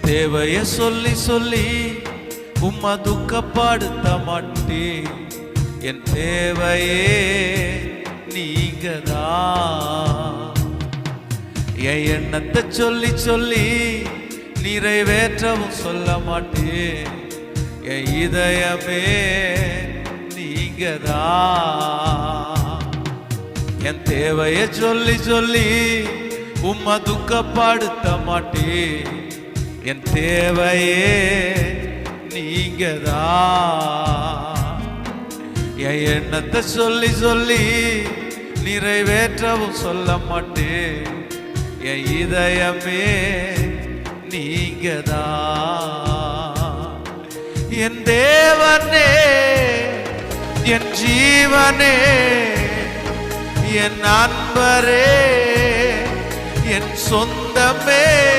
தேவைய சொல்லி சொல்லி உம்மை துக்கப்படுத்த மாட்டேன். என் தேவையே நீங்கதான். என் எண்ணத்தை சொல்லி சொல்லி நிறைவேற்றவும் சொல்ல மாட்டேன். என் இதயமே நீங்கதான். என் தேவைய சொல்லி சொல்லி உம்மை துக்கப்படுத்த மாட்டேன். என் தேவையே நீங்கதான். என் எண்ணத்தை சொல்லி சொல்லி நிறைவேற்றவும் சொல்ல மாட்டேன். என் இதயமே நீங்கதான். என் தேவனே, என் ஜீவனே, என் அன்பரே, என் சொந்தமே,